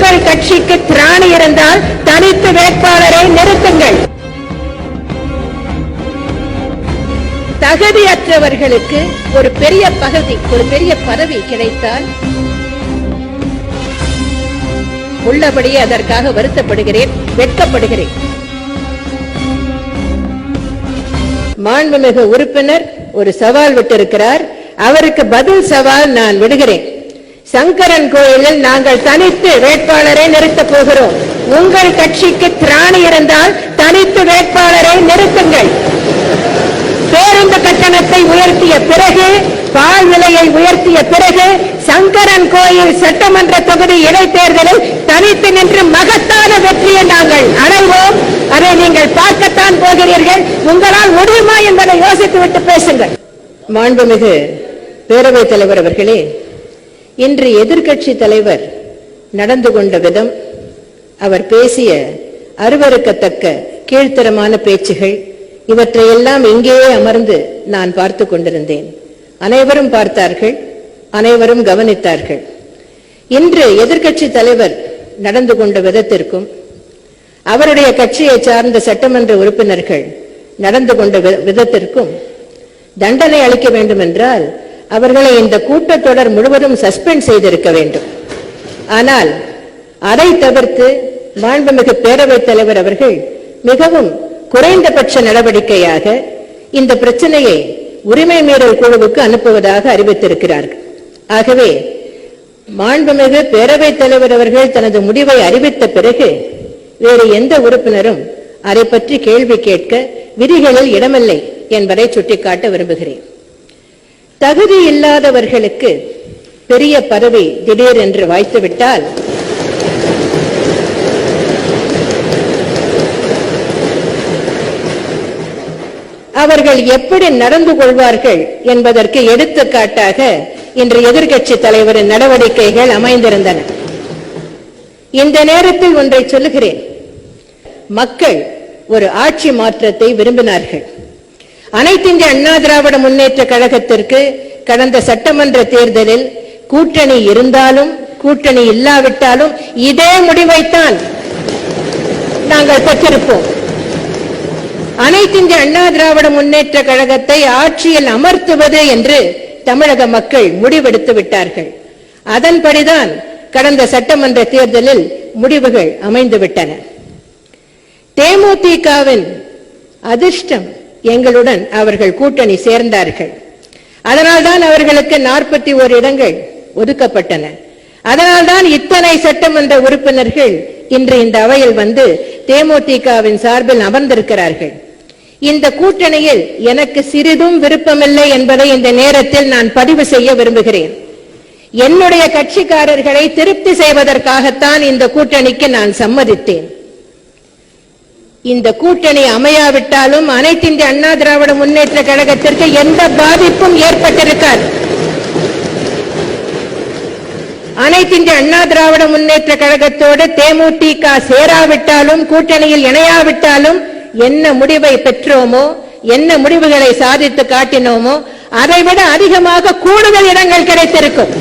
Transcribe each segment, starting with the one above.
உங்கள் கட்சிக்கு திராணி இருந்தால் தனித்து வேட்பாளரை நிறுத்துங்கள். தகுதியற்றவர்களுக்கு ஒரு பெரிய பதவி கிடைத்தால் உள்ளபடியே அதற்காக வருத்தப்படுகிறேன், வெட்கப்படுகிறேன். மாண்புமிகு உறுப்பினர் ஒரு சவால் விட்டிருக்கிறார். அவருக்கு பதில் சவால் நான் விடுகிறேன். சங்கரன் கோயிலில் நாங்கள் தனித்து வேட்பாளரை நிறுத்தப் போகிறோம். உங்கள் கட்சிக்கு திராணி இருந்தால் தனித்து வேட்பாளரை நிறுத்துங்கள். பேருந்து கட்டணத்தை உயர்த்திய பிறகு, பால் விலையை உயர்த்திய பிறகு, சங்கரன் கோயில் சட்டமன்ற தொகுதி இடைத்தேர்தலில் தனித்து நின்று மகத்தான வெற்றியை நாங்கள் அடைவோம். அதை நீங்கள் பார்க்கத்தான் போகிறீர்கள். உங்களால் முடியுமா என்பதை யோசித்துவிட்டு பேசுங்கள். மாண்புமிகு பேரவைத் தலைவர் அவர்களே, இன்று எதிர்க்கட்சி தலைவர் நடந்து கொண்ட விதம், அவர் பேசிய அருவருக்கத்தக்க கீழ்த்தரமான பேச்சுகள், இவற்றையெல்லாம் இங்கேயே அமர்ந்து நான் பார்த்து கொண்டிருந்தேன். அனைவரும் பார்த்தார்கள், அனைவரும் கவனித்தார்கள். இன்று எதிர்க்கட்சி தலைவர் நடந்து கொண்ட விதத்திற்கும் அவருடைய கட்சியை சார்ந்த சட்டமன்ற உறுப்பினர்கள் நடந்து கொண்ட விதத்திற்கும் தண்டனை அளிக்க வேண்டும் என்றால் அவர்களை இந்த கூட்டத்தொடர் முழுவதும் சஸ்பெண்ட் செய்திருக்க வேண்டும். ஆனால் அதை தவிர்த்து மாண்புமிகு பேரவைத் தலைவர் அவர்கள் மிகவும் குறைந்தபட்ச நடவடிக்கையாக இந்த பிரச்சனையை உரிமை மீறல் குழுவுக்கு அனுப்புவதாக அறிவித்திருக்கிறார்கள். ஆகவே மாண்புமிகு பேரவைத் தலைவர் அவர்கள் தனது முடிவை அறிவித்த பிறகு வேறு எந்த உறுப்பினரும் அதை பற்றி கேள்வி கேட்க விதிகளில் இடமில்லை என்பதை சுட்டிக்காட்ட விரும்புகிறேன். தகுதி இல்லாதவர்களுக்கு பெரிய பதவி திடீரென்று வாய்த்துவிட்டால் அவர்கள் எப்படி நடந்து கொள்வார்கள் என்பதற்கு எடுத்துக்காட்டாக இன்று எதிர்க்கட்சி தலைவரின் நடவடிக்கைகள் அமைந்திருந்தன. இந்த நேரத்தில் ஒன்றை சொல்லுகிறேன். மக்கள் ஒரு ஆட்சி மாற்றத்தை விரும்பினார்கள். அனைத்து இந்திய அண்ணா திராவிட முன்னேற்ற கழகத்திற்கு கடந்த சட்டமன்ற தேர்தலில் கூட்டணி இருந்தாலும் கூட்டணி இல்லாவிட்டாலும் இதே முடிவைத்தான் நாங்கள் பெற்றிருப்போம். அனைத்து இந்திய அண்ணா திராவிட முன்னேற்ற கழகத்தை ஆட்சியில் அமர்த்துவது என்று தமிழக மக்கள் முடிவெடுத்து விட்டார்கள். அதன்படிதான் கடந்த சட்டமன்ற தேர்தலில் முடிவுகள் அமைந்துவிட்டன. தேமுதிகவின் அதிர்ஷ்டம், எங்களுடன் அவர்கள் கூட்டணி சேர்ந்தார்கள். அதனால்தான் அவர்களுக்கு 41 இடங்கள் ஒதுக்கப்பட்டன. அதனால்தான் இத்தனை சட்டமன்ற உறுப்பினர்கள் இன்று இந்த அவையில் வந்து தேமுதிகவின் சார்பில் அமர்ந்திருக்கிறார்கள். இந்த கூட்டணியில் எனக்கு சிறிதும் விருப்பமில்லை என்பதை இந்த நேரத்தில் நான் பதிவு செய்ய விரும்புகிறேன். என்னுடைய கட்சிக்காரர்களை திருப்தி செய்வதற்காகத்தான் இந்த கூட்டணிக்கு நான் சம்மதித்தேன். இந்த கூட்டணி அமையாவிட்டாலும் அனைத்து இந்திய அண்ணா திராவிட முன்னேற்ற கழகத்திற்கு எந்த பாதிப்பும் ஏற்பட்டிருக்காது. அனைத்து இந்திய அண்ணா திராவிட முன்னேற்ற கழகத்தோடு தேமுதிக சேராவிட்டாலும் கூட்டணியில் இணையாவிட்டாலும் என்ன முடிவை பெற்றோமோ, என்ன முடிவுகளை சாதித்து காட்டினோமோ அதைவிட அதிகமாக கூடுதல் இடங்கள் கிடைத்திருக்கும்.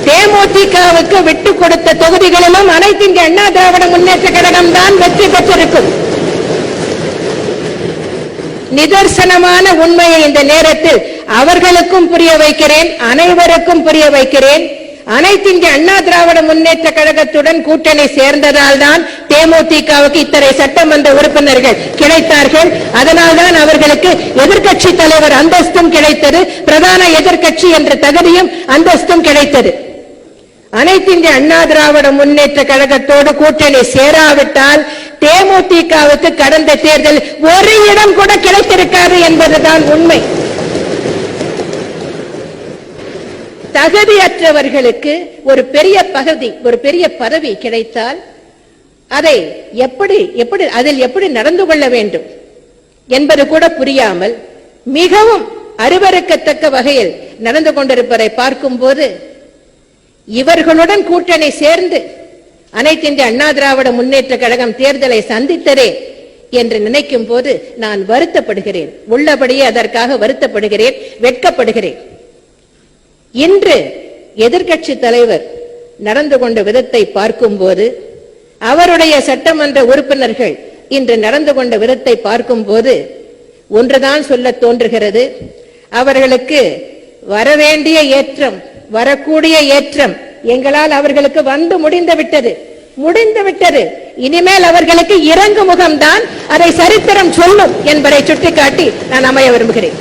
தேமுதிகவுக்கு விட்டுக் கொடுத்த தொகுதிகளிலும் அனைத்து இந்திய அண்ணா திராவிட முன்னேற்ற கழகம் தான் வெற்றி பெற்றிருக்கும். நிதர்சனமான உண்மையை இந்த நேரத்தில் அவர்களுக்கும் புரிய வைக்கிறேன், அனைவருக்கும் புரிய வைக்கிறேன். அனைத்து இந்திய அண்ணா திராவிட முன்னேற்ற கழகத்துடன் கூட்டணி சேர்ந்ததால் தான் தேமுதிகவுக்கு இத்தனை சட்டமன்ற உறுப்பினர்கள் கிடைத்தார்கள். அதனால்தான் அவர்களுக்கு எதிர்க்கட்சி தலைவர் அந்தஸ்தும் கிடைத்தது, பிரதான எதிர்க்கட்சி என்ற தகுதியும் அந்தஸ்தும் கிடைத்தது. அனைத்து இந்திய அண்ணா திராவிட முன்னேற்ற கழகத்தோடு கூட்டணி சேராவிட்டால் தேமுதிகவுக்கு கடந்த தேர்தல் ஒரு இடம் கூட கிடைத்திருக்காது என்பதுதான் உண்மை. தகுதியற்றவர்களுக்கு ஒரு பெரிய பதவி கிடைத்தால் அதை அதில் எப்படி நடந்து கொள்ள வேண்டும் என்பது கூட புரியாமல் மிகவும் அருவருக்கத்தக்க வகையில் நடந்து கொண்டிருப்பதை பார்க்கும்போது, இவர்களுடன் கூட்டணி சேர்ந்து அனைத்து இந்திய அண்ணா திராவிட முன்னேற்ற கழகம் தேர்தலை சந்தித்ததே என்று நினைக்கும் போது நான் வருத்தப்படுகிறேன். உள்ளபடியே அதற்காக வருத்தப்படுகிறேன், வெட்கப்படுகிறேன். இன்று எதிர்க்கட்சி தலைவர் நடந்து கொண்ட விதத்தை பார்க்கும்போது, அவருடைய சட்டமன்ற உறுப்பினர்கள் இன்று நடந்து கொண்ட விதத்தை பார்க்கும்போது ஒன்றுதான் சொல்ல தோன்றுகிறது. அவர்களுக்கு வரவேண்டிய ஏற்றம், வரக்கூடிய ஏற்றம் எங்களால் அவர்களுக்கு வந்து முடிந்து விட்டது. இனிமேல் அவர்களுக்கு இறங்கு முகம்தான் அதை சரித்திரம் சொல்லும் என்பதை சுட்டிக்காட்டி நான் அமைய விரும்புகிறேன்.